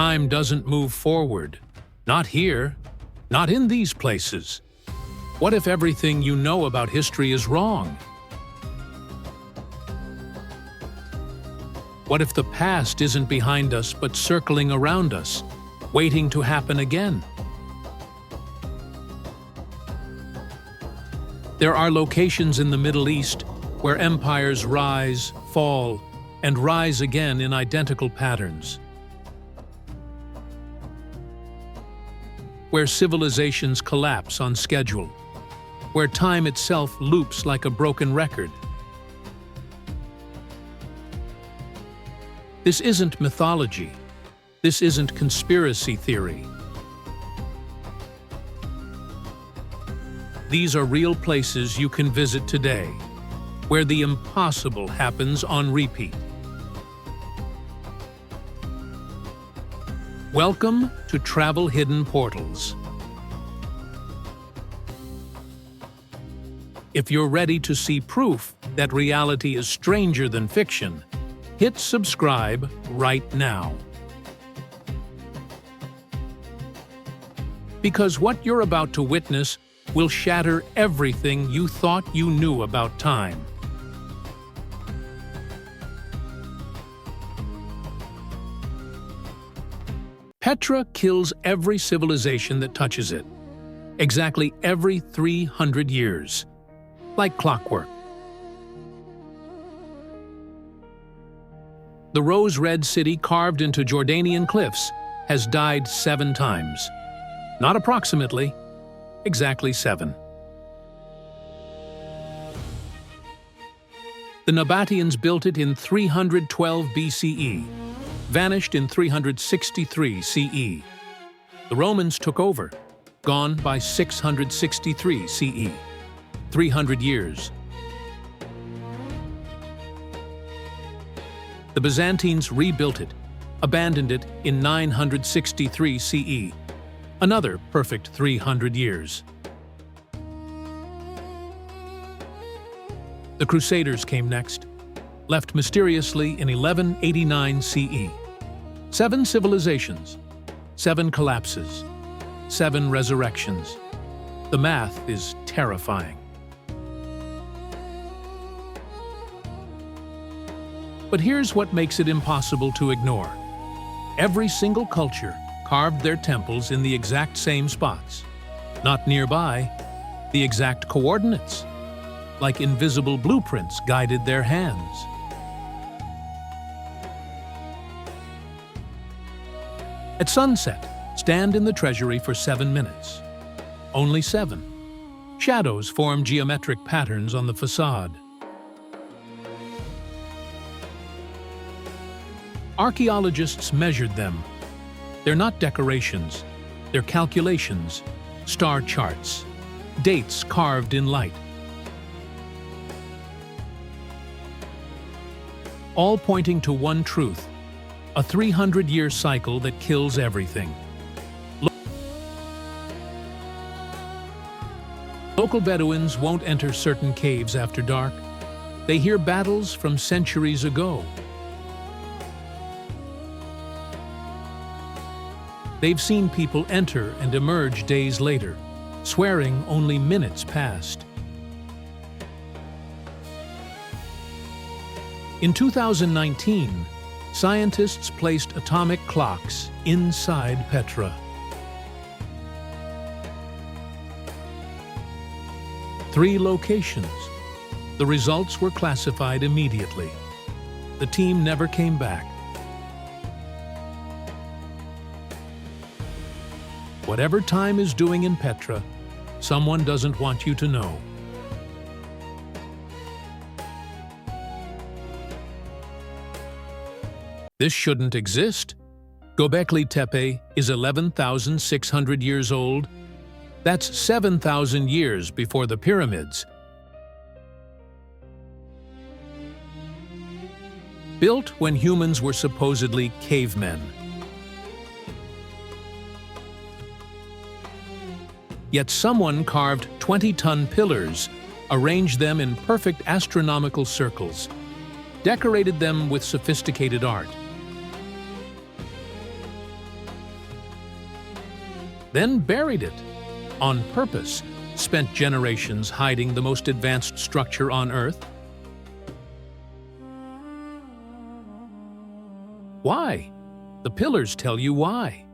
Time doesn't move forward. Not here. Not in these places. What if everything you know about history is wrong? What if the past isn't behind us but circling around us, waiting to happen again? There are locations in the Middle East where empires rise, fall, and rise again in identical patterns. Where civilizations collapse on schedule, where time itself loops like a broken record. This isn't mythology. This isn't conspiracy theory. These are real places you can visit today, where the impossible happens on repeat. Welcome to Travel Hidden Portals. If you're ready to see proof that reality is stranger than fiction, hit subscribe right now. Because what you're about to witness will shatter everything you thought you knew about time. Petra kills every civilization that touches it, exactly every 300 years, like clockwork. The rose-red city carved into Jordanian cliffs has died 7 times. Not approximately, exactly 7. The Nabateans built it in 312 BCE, vanished in 363 CE. The Romans took over, gone by 663 CE, 300 years. The Byzantines rebuilt it, abandoned it in 963 CE, another perfect 300 years. The Crusaders came next, left mysteriously in 1189 CE. 7 civilizations, 7 collapses, 7 resurrections. The math is terrifying. But here's what makes it impossible to ignore. Every single culture carved their temples in the exact same spots. Not nearby, the exact coordinates, like invisible blueprints guided their hands. At sunset, stand in the treasury for 7 minutes. Only 7. Shadows form geometric patterns on the facade. Archaeologists measured them. They're not decorations, they're calculations, star charts, dates carved in light. All pointing to one truth, a 300-year cycle that kills everything. Local Bedouins won't enter certain caves after dark. They hear battles from centuries ago. They've seen people enter and emerge days later, swearing only minutes passed. In 2019, scientists placed atomic clocks inside Petra. 3 locations. The results were classified immediately. The team never came back. Whatever time is doing in Petra, someone doesn't want you to know. This shouldn't exist. Göbekli Tepe is 11,600 years old. That's 7,000 years before the pyramids. Built when humans were supposedly cavemen. Yet someone carved 20-ton pillars, arranged them in perfect astronomical circles, decorated them with sophisticated art. then buried it. On purpose, spent generations hiding the most advanced structure on Earth. Why? The pillars tell you why.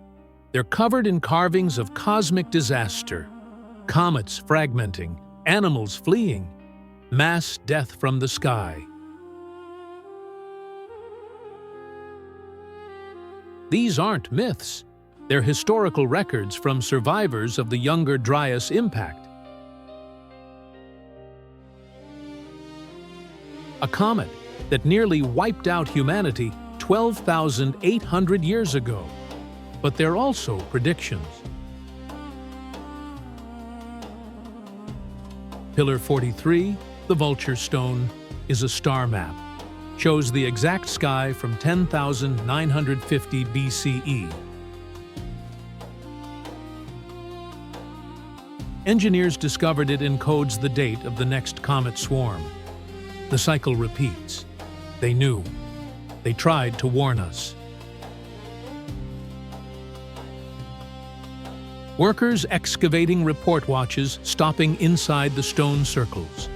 They're covered in carvings of cosmic disaster, comets fragmenting, animals fleeing, mass death from the sky. These aren't myths. They're historical records from survivors of the Younger Dryas impact. A comet that nearly wiped out humanity 12,800 years ago. But they're also predictions. Pillar 43, the Vulture Stone, is a star map. Shows the exact sky from 10,950 BCE. Engineers discovered it encodes the date of the next comet swarm. The cycle repeats. They knew. They tried to warn us. Workers excavating report watches stopping inside the stone circles.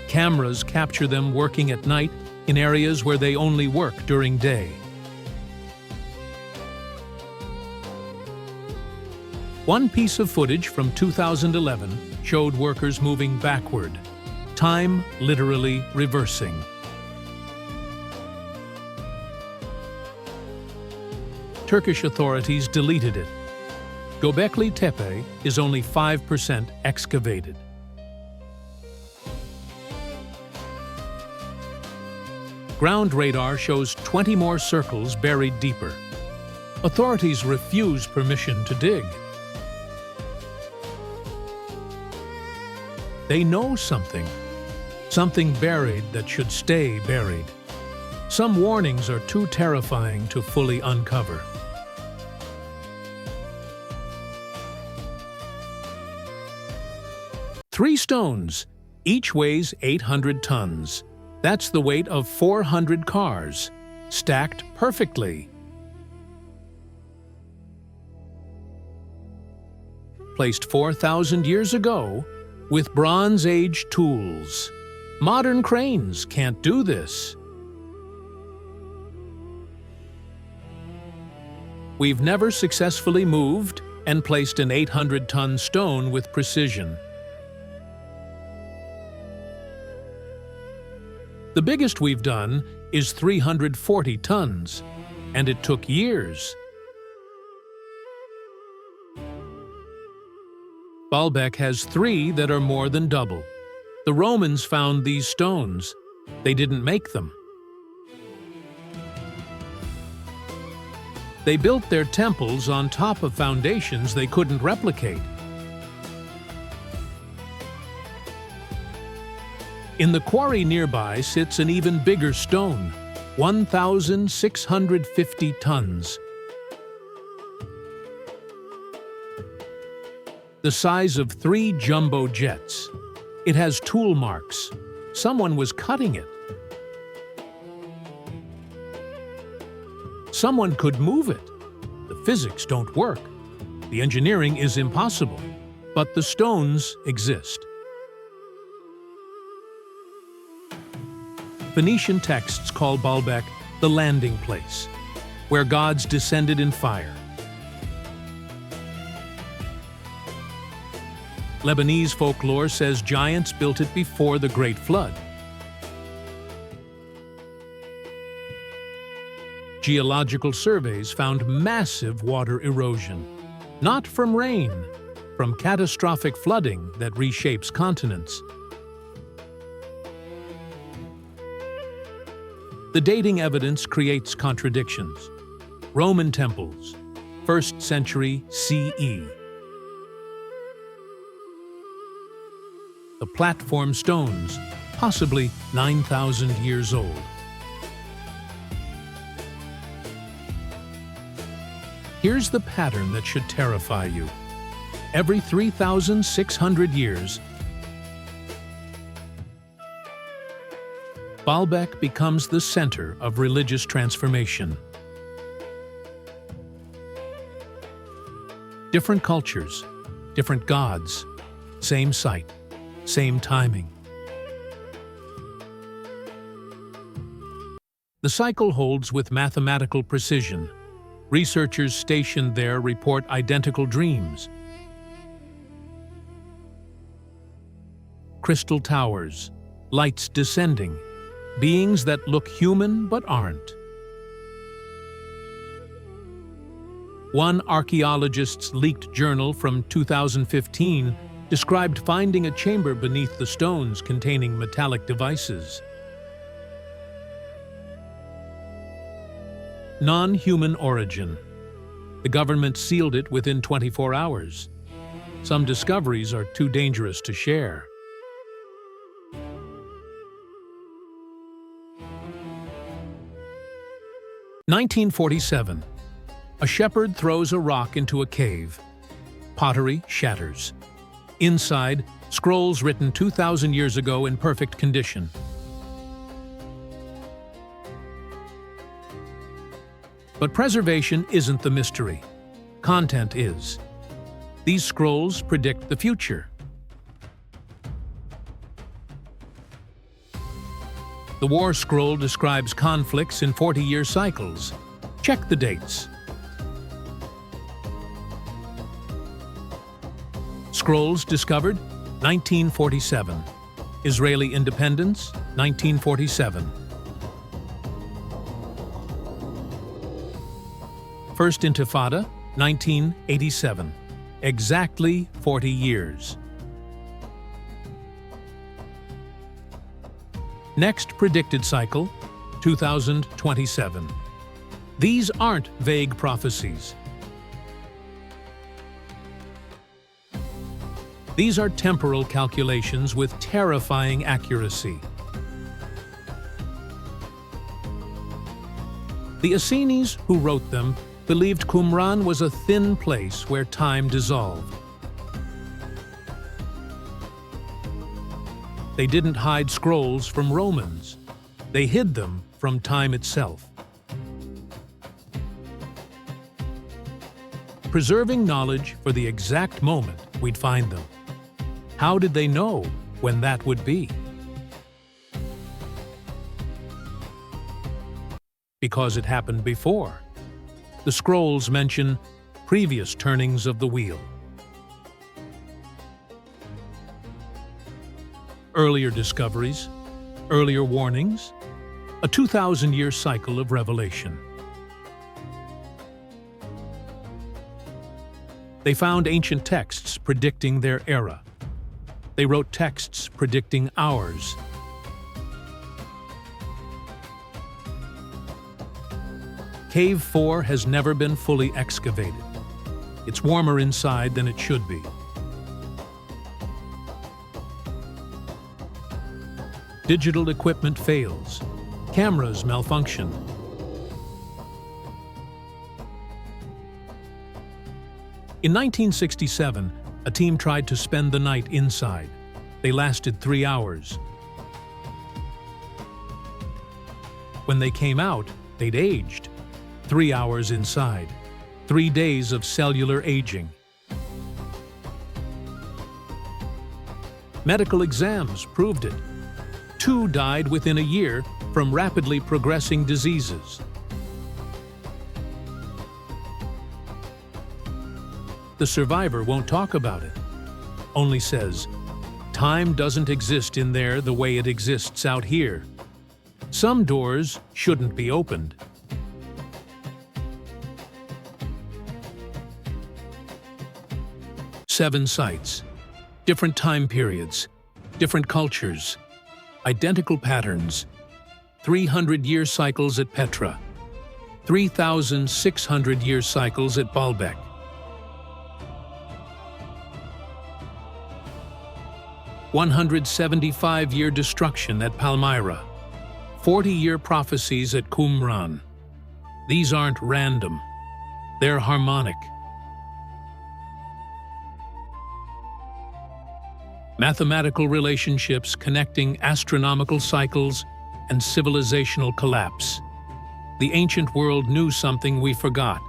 Cameras capture them working at night in areas where they only work during day. One piece of footage from 2011 showed workers moving backward, time literally reversing. Turkish authorities deleted it. Göbekli Tepe is only 5% excavated. Ground radar shows 20 more circles buried deeper. Authorities refuse permission to dig. They know something buried that should stay buried. Some warnings are too terrifying to fully uncover. Three stones, each weighs 800 tons. That's the weight of 400 cars, stacked perfectly. Placed 4,000 years ago, with Bronze Age tools. Modern cranes can't do this. We've never successfully moved and placed an 800-ton stone with precision. The biggest we've done is 340 tons, and it took years. Baalbek has 3 that are more than double. The Romans found these stones. They didn't make them. They built their temples on top of foundations they couldn't replicate. In the quarry nearby sits an even bigger stone, 1,650 tons. The size of 3 jumbo jets. It has tool marks. Someone was cutting it. Someone could move it. The physics don't work. The engineering is impossible. But the stones exist. Phoenician texts call Baalbek the landing place, where gods descended in fire. Lebanese folklore says giants built it before the Great Flood. Geological surveys found massive water erosion, not from rain, from catastrophic flooding that reshapes continents. The dating evidence creates contradictions. Roman temples, 1st century CE. The platform stones, possibly 9,000 years old. Here's the pattern that should terrify you. Every 3,600 years, Baalbek becomes the center of religious transformation. Different cultures, different gods, same site, same timing. The cycle holds with mathematical precision. Researchers stationed there report identical dreams. Crystal towers, lights descending, beings that look human but aren't. One archaeologist's leaked journal from 2015 described finding a chamber beneath the stones containing metallic devices. Non-human origin. The government sealed it within 24 hours. Some discoveries are too dangerous to share. (1947). A shepherd throws a rock into a cave. Pottery shatters. Inside, scrolls written 2,000 years ago in perfect condition. But preservation isn't the mystery. Content is. These scrolls predict the future. The War Scroll describes conflicts in 40-year cycles. Check the dates. Scrolls discovered, 1947. Israeli independence, 1947. First Intifada, 1987. Exactly 40 years. Next predicted cycle, 2027. These aren't vague prophecies. These are temporal calculations with terrifying accuracy. The Essenes who wrote them believed Qumran was a thin place where time dissolved. They didn't hide scrolls from Romans. They hid them from time itself. Preserving knowledge for the exact moment we'd find them. How did they know when that would be? Because it happened before. The scrolls mention previous turnings of the wheel. Earlier discoveries, earlier warnings, a 2,000-year cycle of revelation. They found ancient texts predicting their era. They wrote texts predicting ours. Cave 4 has never been fully excavated. It's warmer inside than it should be. Digital equipment fails. Cameras malfunction. In 1967, a team tried to spend the night inside. They lasted 3 hours. When they came out, they'd aged. 3 hours inside. 3 days of cellular aging. Medical exams proved it. 2 died within a year from rapidly progressing diseases. The survivor won't talk about it, only says, "Time doesn't exist in there the way it exists out here. Some doors shouldn't be opened." Seven sites, different time periods, different cultures, identical patterns, 300-year cycles at Petra, 3,600-year cycles at Baalbek. "175-year destruction at Palmyra, 40-year prophecies at Qumran. These aren't random, they're harmonic. Mathematical relationships connecting astronomical cycles and civilizational collapse. The ancient world knew something we forgot.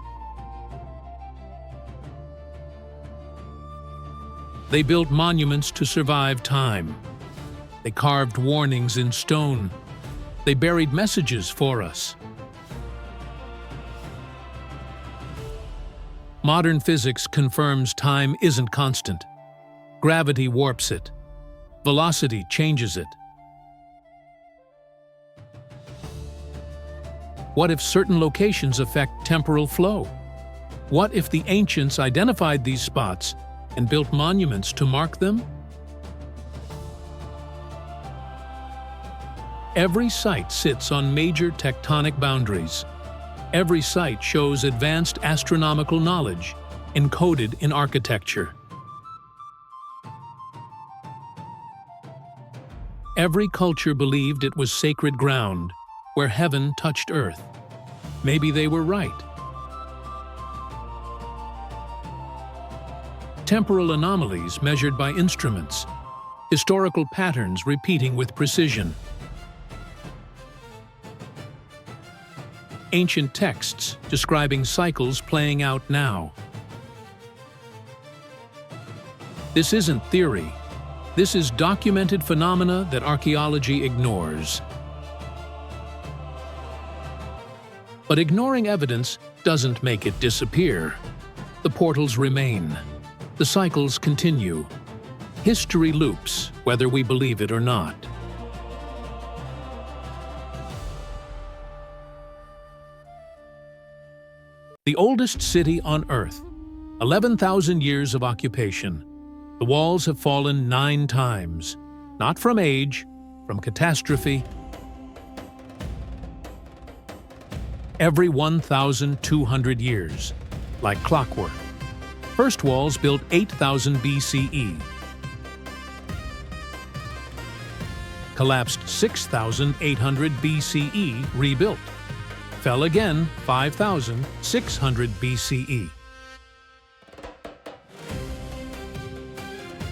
They built monuments to survive time. They carved warnings in stone. They buried messages for us. Modern physics confirms time isn't constant. Gravity warps it. Velocity changes it. What if certain locations affect temporal flow? What if the ancients identified these spots and built monuments to mark them? Every site sits on major tectonic boundaries. Every site shows advanced astronomical knowledge encoded in architecture. Every culture believed it was sacred ground, where heaven touched earth. Maybe they were right. Temporal anomalies measured by instruments, historical patterns repeating with precision. Ancient texts describing cycles playing out now. This isn't theory. This is documented phenomena that archaeology ignores. But ignoring evidence doesn't make it disappear. The portals remain. The cycles continue. History loops, whether we believe it or not. The oldest city on Earth, 11,000 years of occupation. The walls have fallen 9 times, not from age, from catastrophe. Every 1,200 years, like clockwork. First walls built 8,000 BCE. Collapsed 6,800 BCE, rebuilt. Fell again 5,600 BCE.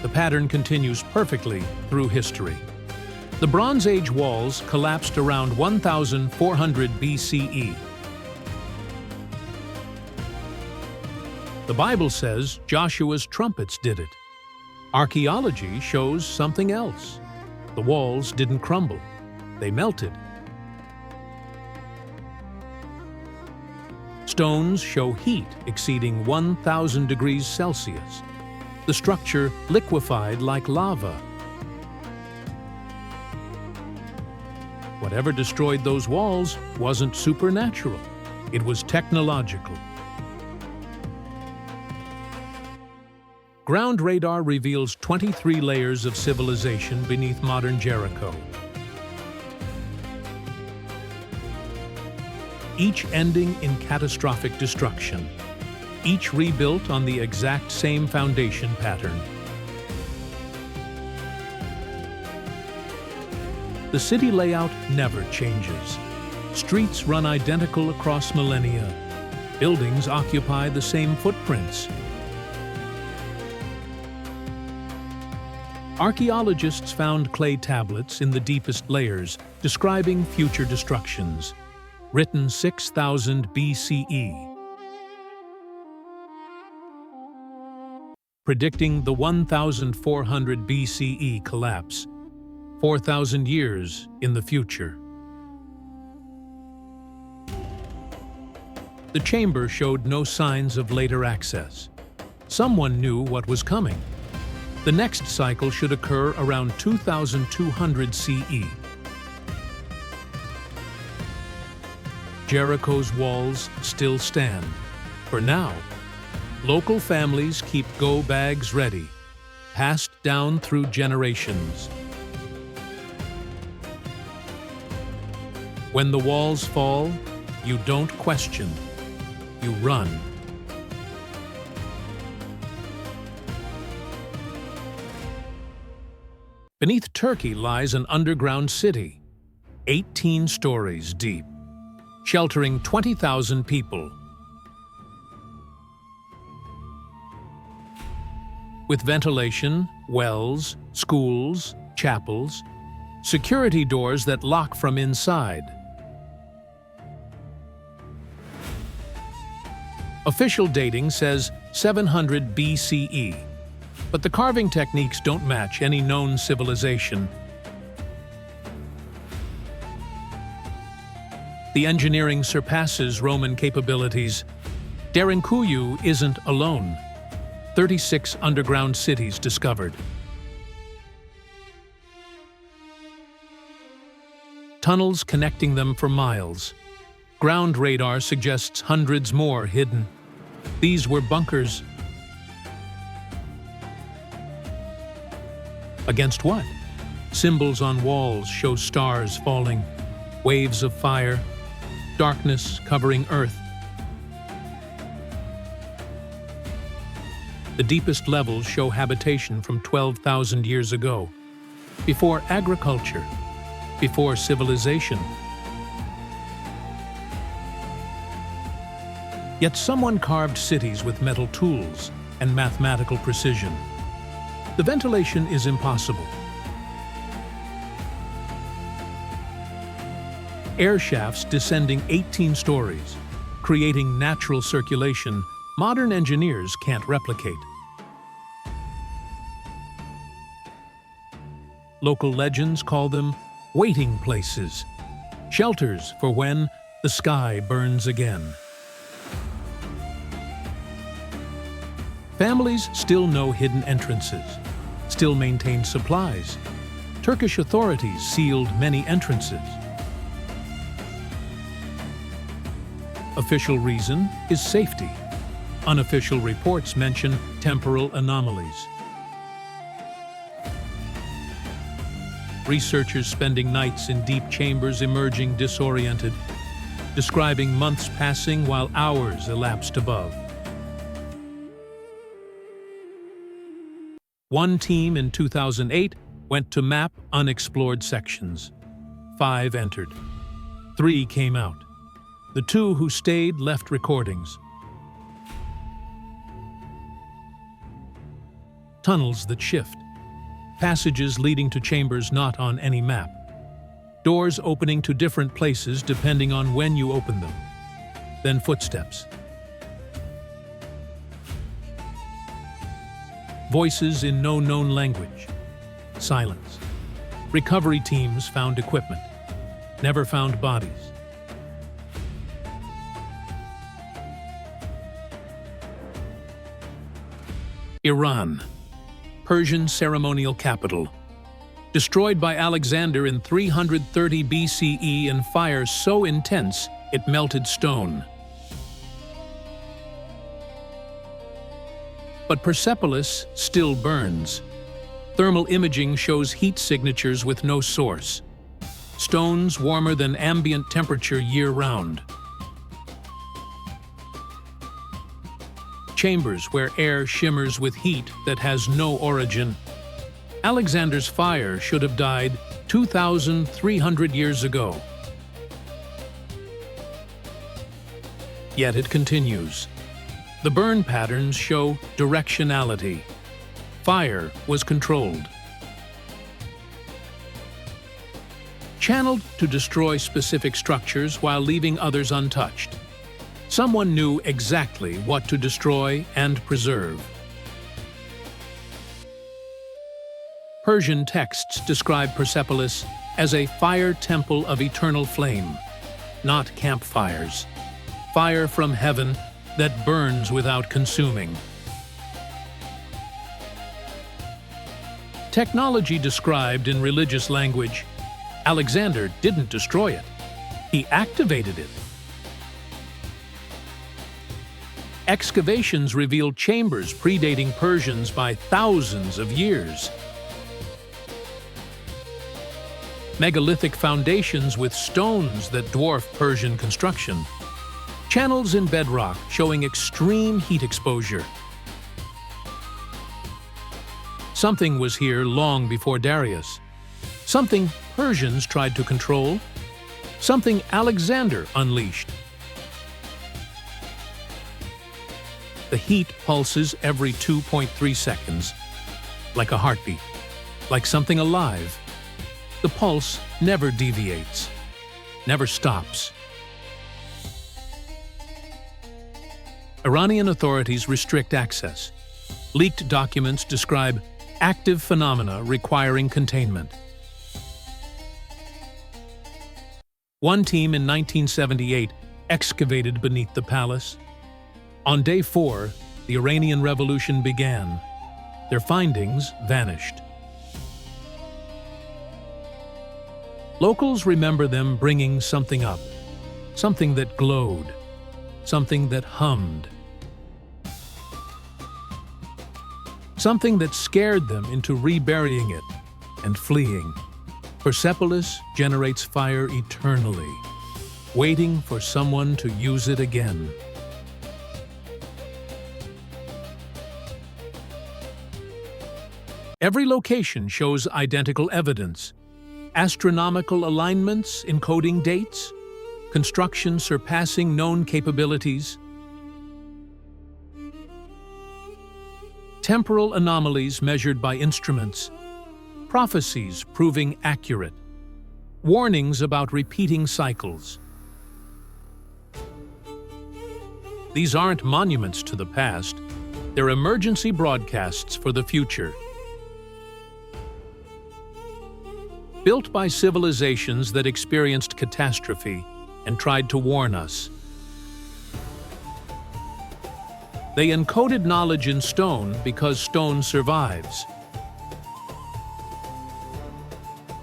The pattern continues perfectly through history. The Bronze Age walls collapsed around 1,400 BCE. The Bible says Joshua's trumpets did it. Archaeology shows something else. The walls didn't crumble. They melted. Stones show heat exceeding 1,000 degrees Celsius. The structure liquefied like lava. Whatever destroyed those walls wasn't supernatural. It was technological. Ground radar reveals 23 layers of civilization beneath modern Jericho. Each ending in catastrophic destruction. Each rebuilt on the exact same foundation pattern. The city layout never changes. Streets run identical across millennia. Buildings occupy the same footprints. Archaeologists found clay tablets in the deepest layers describing future destructions, written 6,000 BCE. Predicting the 1,400 BCE collapse, 4,000 years in the future. The chamber showed no signs of later access. Someone knew what was coming. The next cycle should occur around 2,200 CE. Jericho's walls still stand. For now, local families keep go bags ready, passed down through generations. When the walls fall, you don't question, you run. Beneath Turkey lies an underground city, 18 stories deep, sheltering 20,000 people. With ventilation, wells, schools, chapels, security doors that lock from inside. Official dating says 700 BCE. but the carving techniques don't match any known civilization. The engineering surpasses Roman capabilities. Derinkuyu isn't alone. 36 underground cities discovered. Tunnels connecting them for miles. Ground radar suggests hundreds more hidden. These were bunkers. Against what? Symbols on walls show stars falling, waves of fire, darkness covering Earth. The deepest levels show habitation from 12,000 years ago, before agriculture, before civilization. Yet someone carved cities with metal tools and mathematical precision. The ventilation is impossible. Air shafts descending 18 stories, creating natural circulation modern engineers can't replicate. Local legends call them waiting places, shelters for when the sky burns again. Families still know hidden entrances, still maintain supplies. Turkish authorities sealed many entrances. Official reason is safety. Unofficial reports mention temporal anomalies. Researchers spending nights in deep chambers emerging disoriented, describing months passing while hours elapsed above. One team in 2008 went to map unexplored sections. 5 entered. 3 came out. The 2 who stayed left recordings. Tunnels that shift. Passages leading to chambers not on any map. Doors opening to different places depending on when you open them. Then footsteps. Voices in no known language. Silence. Recovery teams found equipment. Never found bodies. Iran. Persian ceremonial capital. Destroyed by Alexander in 330 BCE in fire so intense it melted stone. But Persepolis still burns. Thermal imaging shows heat signatures with no source. Stones warmer than ambient temperature year-round. Chambers where air shimmers with heat that has no origin. Alexander's fire should have died 2,300 years ago. Yet it continues. The burn patterns show directionality. Fire was controlled. Channeled to destroy specific structures while leaving others untouched. Someone knew exactly what to destroy and preserve. Persian texts describe Persepolis as a fire temple of eternal flame, not campfires. Fire from heaven that burns without consuming. Technology described in religious language, Alexander didn't destroy it. He activated it. Excavations reveal chambers predating Persians by thousands of years. Megalithic foundations with stones that dwarf Persian construction. Channels in bedrock showing extreme heat exposure. Something was here long before Darius. Something Persians tried to control. Something Alexander unleashed. The heat pulses every 2.3 seconds, like a heartbeat, like something alive. The pulse never deviates, never stops. Iranian authorities restrict access. Leaked documents describe active phenomena requiring containment. One team in 1978 excavated beneath the palace. On day 4, the Iranian Revolution began. Their findings vanished. Locals remember them bringing something up, something that glowed, something that hummed, something that scared them into reburying it and fleeing. Persepolis generates fire eternally, waiting for someone to use it again. Every location shows identical evidence: astronomical alignments encoding dates, construction surpassing known capabilities, temporal anomalies measured by instruments, prophecies proving accurate, warnings about repeating cycles. These aren't monuments to the past, they're emergency broadcasts for the future. Built by civilizations that experienced catastrophe and tried to warn us. They encoded knowledge in stone because stone survives.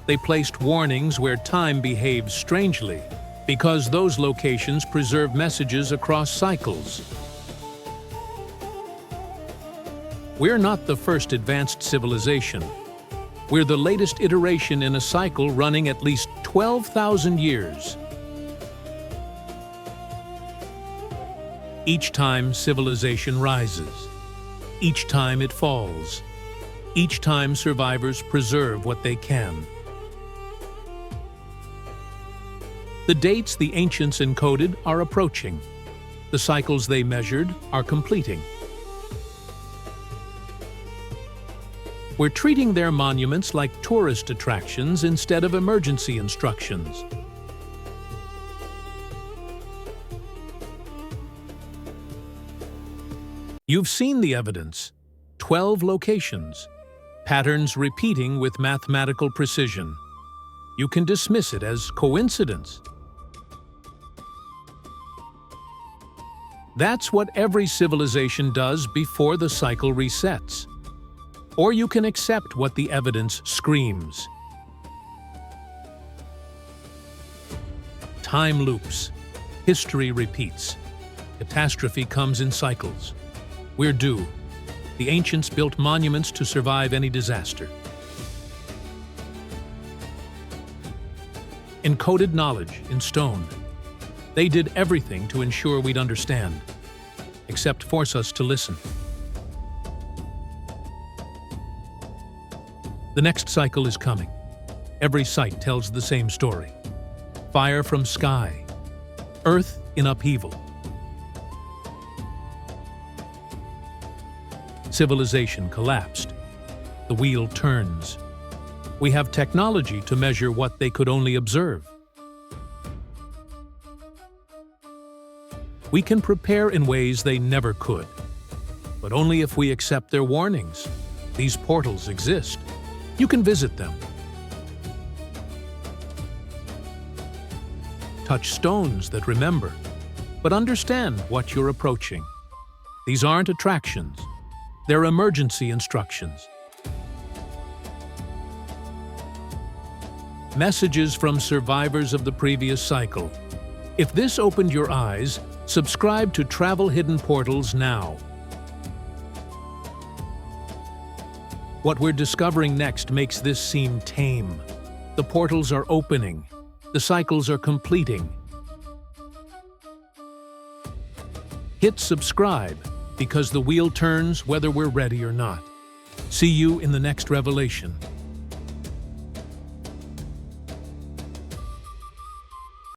They placed warnings where time behaves strangely because those locations preserve messages across cycles. We're not the first advanced civilization. We're the latest iteration in a cycle running at least 12,000 years. Each time civilization rises. Each time it falls. Each time survivors preserve what they can. The dates the ancients encoded are approaching. The cycles they measured are completing. We're treating their monuments like tourist attractions instead of emergency instructions. You've seen the evidence: 12 locations, patterns repeating with mathematical precision. You can dismiss it as coincidence. That's what every civilization does before the cycle resets. Or you can accept what the evidence screams. Time loops. History repeats. Catastrophe comes in cycles. We're due. The ancients built monuments to survive any disaster. Encoded knowledge in stone. They did everything to ensure we'd understand, except force us to listen. The next cycle is coming. Every site tells the same story. Fire from sky. Earth in upheaval. Civilization collapsed. The wheel turns. We have technology to measure what they could only observe. We can prepare in ways they never could, but only if we accept their warnings. These portals exist. You can visit them. Touch stones that remember, but understand what you're approaching. These aren't attractions. They're emergency instructions. Messages from survivors of the previous cycle. If this opened your eyes, subscribe to Travel Hidden Portals now. What we're discovering next makes this seem tame. The portals are opening. The cycles are completing. Hit subscribe, because the wheel turns whether we're ready or not. See you in the next revelation.